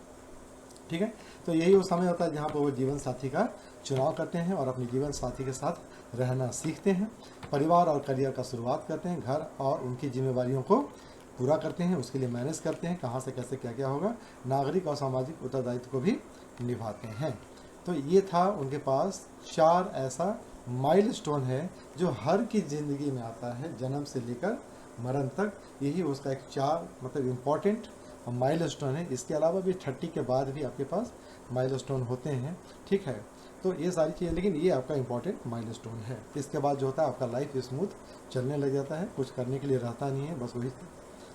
ठीक है, तो यही वो समय होता है जहाँ पर वो जीवन साथी का चुनाव करते हैं और अपने जीवन साथी के साथ रहना सीखते हैं, परिवार और करियर का शुरुआत करते हैं, घर और उनकी जिम्मेवारियों को पूरा करते हैं, उसके लिए मैनेज करते हैं, कहाँ से कैसे क्या क्या होगा, नागरिक और सामाजिक उत्तरदायित्व को भी निभाते हैं। तो ये था उनके पास 4 ऐसा माइलस्टोन है जो हर की ज़िंदगी में आता है, जन्म से लेकर मरण तक। यही उसका एक 4 मतलब इम्पॉर्टेंट माइलस्टोन है। इसके अलावा भी 30 के बाद भी आपके पास माइलस्टोन होते हैं। ठीक है, तो ये सारी चीज़ें, लेकिन ये आपका इम्पॉर्टेंट माइलस्टोन है। इसके बाद जो होता है आपका लाइफ स्मूथ चलने लग जाता है, कुछ करने के लिए रहता नहीं है, बस वही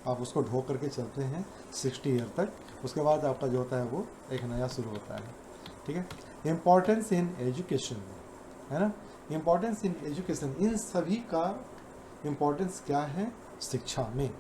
आप उसको ढो करके चलते हैं 60 ईयर तक। उसके बाद आपका जो होता है वो एक नया शुरू होता है। ठीक है, इम्पॉर्टेंस इन एजुकेशन, है ना, इम्पॉर्टेंस इन एजुकेशन, इन सभी का इम्पॉर्टेंस क्या है, शिक्षा में।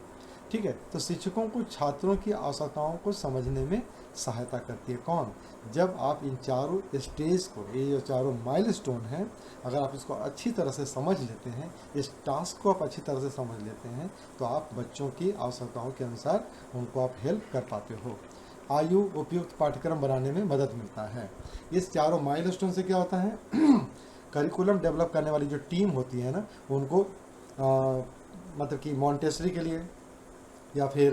ठीक है, तो शिक्षकों को छात्रों की आवश्यकताओं को समझने में सहायता करती है। कौन? जब आप इन चारों स्टेज को, ये जो चारों माइलस्टोन हैं, अगर आप इसको अच्छी तरह से समझ लेते हैं, इस टास्क को आप अच्छी तरह से समझ लेते हैं, तो आप बच्चों की आवश्यकताओं के अनुसार उनको आप हेल्प कर पाते हो। आयु उपयुक्त पाठ्यक्रम बनाने में मदद मिलता है। इस चारों माइलस्टोन से क्या होता है करिकुलम डेवलप करने वाली जो टीम होती है ना, उनको मतलब कि मॉन्टेसरी के लिए या फिर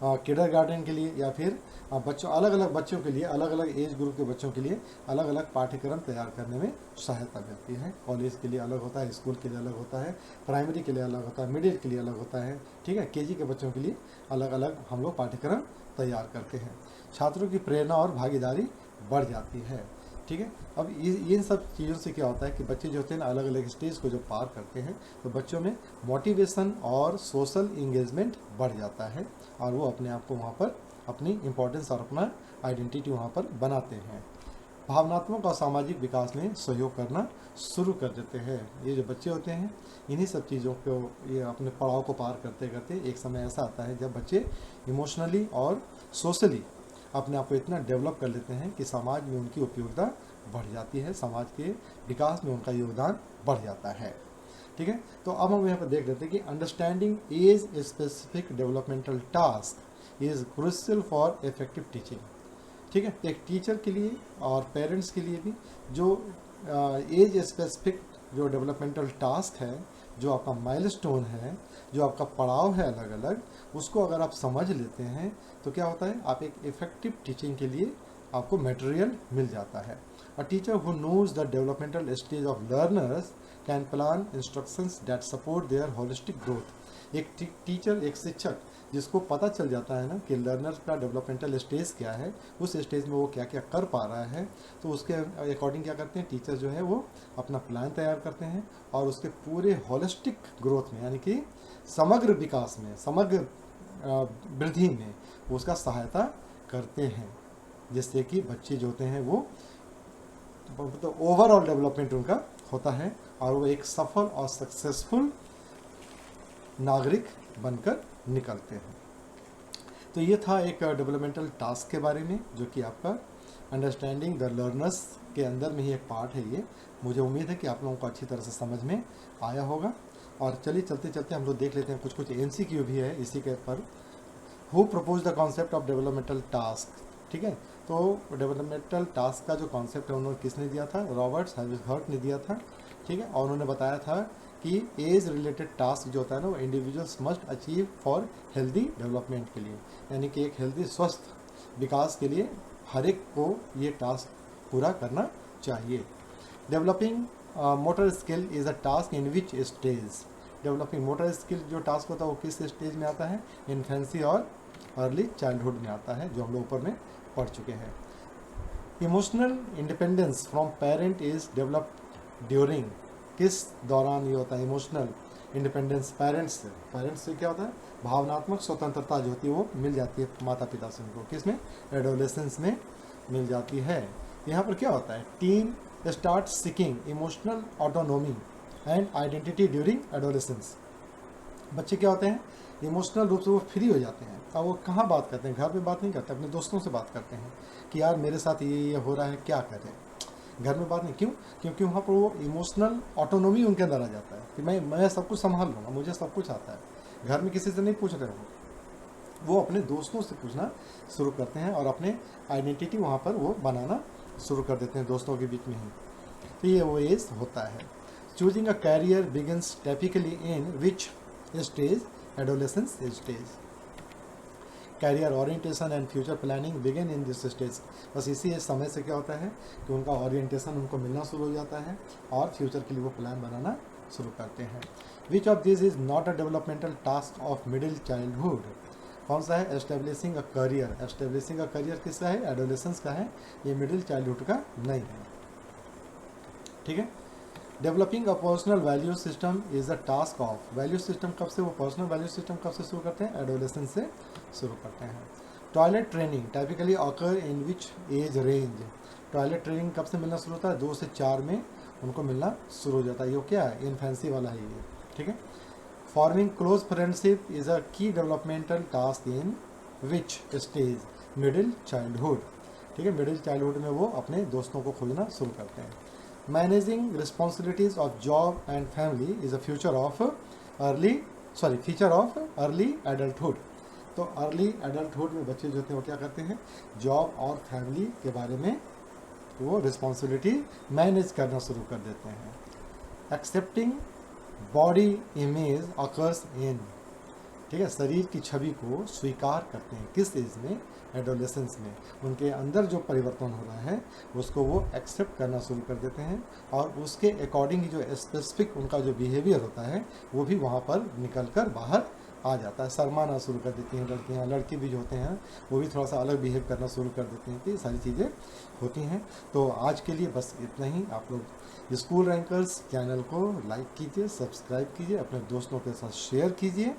किंडरगार्टन के लिए या फिर बच्चों, अलग अलग बच्चों के लिए, अलग अलग एज ग्रुप के बच्चों के लिए अलग अलग पाठ्यक्रम तैयार करने में सहायता मिलती है। कॉलेज के लिए अलग होता है, स्कूल के लिए अलग होता है, प्राइमरी के लिए अलग होता है, मिडिल के लिए अलग होता है। ठीक है, केजी के बच्चों के लिए अलग अलग हम लोग पाठ्यक्रम तैयार करते हैं। छात्रों की प्रेरणा और भागीदारी बढ़ जाती है। ठीक है, अब इन सब चीज़ों से क्या होता है कि बच्चे जो होते हैं ना, अलग अलग स्टेज को जब पार करते हैं तो बच्चों में मोटिवेशन और सोशल इंगेजमेंट बढ़ जाता है और वो अपने आप को वहाँ पर अपनी इम्पोर्टेंस और अपना आइडेंटिटी वहाँ पर बनाते हैं। भावनात्मक और सामाजिक विकास में सहयोग करना शुरू कर देते हैं। ये जो बच्चे होते हैं, इन्हीं सब चीज़ों को, ये अपने पड़ाव को पार करते करते एक समय ऐसा आता है जब बच्चे इमोशनली और सोशली अपने आप को इतना डेवलप कर लेते हैं कि समाज में उनकी उपयोगिता बढ़ जाती है, समाज के विकास में उनका योगदान बढ़ जाता है। ठीक है, तो अब हम यहाँ पर देख लेते हैं कि understanding age specific developmental task is crucial for effective teaching. ठीक है, एक टीचर के लिए और पेरेंट्स के लिए भी जो एज स्पेसिफिक जो डेवलपमेंटल टास्क है, जो आपका माइलस्टोन है, जो आपका पड़ाव है अलग अलग, उसको अगर आप समझ लेते हैं तो क्या होता है, आप एक इफेक्टिव टीचिंग के लिए आपको मटेरियल मिल जाता है। A teacher who knows the developmental stage of learners can plan instructions that support their holistic growth. एक टीचर, एक शिक्षक जिसको पता चल जाता है ना कि लर्नर का डेवलपमेंटल स्टेज क्या है, उस स्टेज में वो क्या क्या कर पा रहा है, तो उसके अकॉर्डिंग क्या करते हैं टीचर जो है वो अपना प्लान तैयार करते हैं और उसके पूरे होलिस्टिक ग्रोथ में, यानी कि समग्र विकास में, समग्र वृद्धि में उसका सहायता करते हैं, जिससे कि बच्चे जो होते हैं वो तो ओवरऑल डेवलपमेंट उनका होता है और वो एक सफल और सक्सेसफुल नागरिक बनकर निकलते हैं। तो ये था एक डेवलपमेंटल टास्क के बारे में, जो कि आपका अंडरस्टैंडिंग द लर्नर्स के अंदर में ही एक पार्ट है। ये मुझे उम्मीद है कि आप लोगों को अच्छी तरह से समझ में आया होगा। और चलिए चलते चलते हम लोग देख लेते हैं, कुछ MCQ भी है इसी के पर। Who propose the concept of developmental task. ठीक है, तो डेवलपमेंटल टास्क का जो कॉन्सेप्ट है उन्होंने किसने दिया था, रॉबर्ट्स हाइविसहर्ट ने दिया था। ठीक है, और उन्होंने बताया था कि एज रिलेटेड टास्क जो होता है ना वो individuals must achieve for healthy development के लिए, यानी कि एक हेल्दी स्वस्थ विकास के लिए हर एक को ये टास्क पूरा करना चाहिए। Developing motor skill is a task in which stage, developing motor skill जो टास्क होता है वो किस स्टेज में आता है, इन्फेंसी और अर्ली चाइल्डहुड में आता है, जो हम लोग ऊपर में पढ़ चुके हैं। Emotional independence from parent is developed during, किस दौरान ये होता है इमोशनल इंडिपेंडेंस पेरेंट्स से क्या होता है, भावनात्मक स्वतंत्रता जो होती है वो मिल जाती है माता पिता से उनको, किसमें, एडोलेसेंस में मिल जाती है। यहाँ पर क्या होता है, tin start seeking emotional autonomy and identity during adolescence, बच्चे क्या होते हैं इमोशनल रूप से वो फ्री हो जाते हैं। अब वो कहाँ बात करते हैं, घर पे बात नहीं करते, अपने दोस्तों से बात करते हैं कि यार मेरे साथ ये हो रहा है, क्या करें, घर में बात नहीं, क्यों, क्योंकि वहाँ पर वो इमोशनल ऑटोनोमी उनके अंदर आ जाता है कि मैं सब कुछ संभाल लूँगा, मुझे सब कुछ आता है, घर में किसी से नहीं पूछ रहे हो, वो अपने दोस्तों से पूछना शुरू करते हैं और अपने आइडेंटिटी वहाँ पर वो बनाना शुरू कर देते हैं दोस्तों के बीच में ही। तो ये वो एज होता है। Choosing a career begins typically in which stage, adolescence stage. Career orientation and future planning begin in this stage, बस इसी समय से क्या होता है कि उनका ओरिएंटेशन उनको मिलना शुरू हो जाता है और फ्यूचर के लिए वो प्लान बनाना शुरू करते हैं। Which of this is not a developmental task of middle childhood, कौन सा है, establishing a career, establishing a career किसका है, एडोलेसेंस का है, ये मिडिल चाइल्डहुड का नहीं है, ठीक है। Developing a personal value system is a task of, value system कब से, वो पर्सनल वैल्यू सिस्टम कब से शुरू करते हैं, एडोलेसेंस से शुरू करते हैं। Toilet training typically occur in which age range, toilet training कब से मिलना शुरू होता है, 2 से 4 में उनको मिलना शुरू हो जाता है, ये क्या है, इन्फेंसी वाला है ये, ठीक है। Forming close friendship is a key developmental task in which stage, middle childhood, ठीक है, मिडिल चाइल्डहुड में वो अपने दोस्तों को खोजना शुरू करते हैं। Managing responsibilities of job and family is a feature of early adulthood, तो अर्ली एडल्टहुड में बच्चे जो होते हैं वो क्या करते हैं, जॉब और फैमिली के बारे में वो रिस्पॉन्सिबिलिटी मैनेज करना शुरू कर देते हैं। Accepting body image occurs in, ठीक है, शरीर की छवि को स्वीकार करते हैं, किस एज में, एडोलेसेंस में, उनके अंदर जो परिवर्तन हो रहा है उसको वो एक्सेप्ट करना शुरू कर देते हैं और उसके अकॉर्डिंग जो स्पेसिफिक उनका जो बिहेवियर होता है वो भी वहाँ पर निकल कर बाहर आ जाता है। शर्माना शुरू कर देती हैं लड़कियाँ, लड़के भी जो होते हैं वो भी थोड़ा सा अलग बिहेव करना शुरू कर देते हैं, तो ये सारी चीज़ें होती हैं। तो आज के लिए बस इतना ही। आप लोग स्कूल रैंकर्स चैनल को लाइक कीजिए, सब्सक्राइब कीजिए, अपने दोस्तों के साथ शेयर कीजिए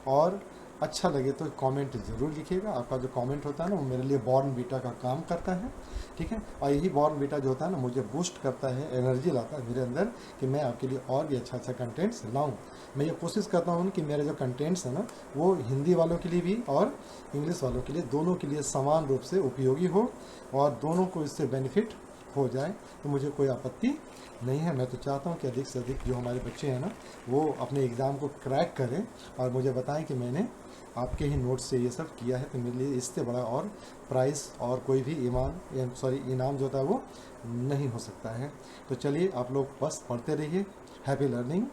और अच्छा लगे तो कमेंट ज़रूर लिखिएगा। आपका जो कमेंट होता है ना वो मेरे लिए बॉर्नवीटा का काम करता है, ठीक है, और यही बॉर्नवीटा जो होता है ना मुझे बूस्ट करता है, एनर्जी लाता है मेरे अंदर कि मैं आपके लिए और भी अच्छा कंटेंट्स लाऊं। मैं ये कोशिश करता हूँ कि मेरे जो कंटेंट्स हैं ना वो हिंदी वालों के लिए भी और इंग्लिश वालों के लिए, दोनों के लिए समान रूप से उपयोगी हो और दोनों को इससे बेनिफिट हो जाए, तो मुझे कोई आपत्ति नहीं है। मैं तो चाहता हूँ कि अधिक से अधिक जो हमारे बच्चे हैं ना वो अपने एग्ज़ाम को क्रैक करें और मुझे बताएं कि मैंने आपके ही नोट्स से ये सब किया है, तो मेरे लिए इससे बड़ा और प्राइज़ और कोई भी इनाम जो होता है वो नहीं हो सकता है। तो चलिए आप लोग बस पढ़ते रहिए। Happy learning.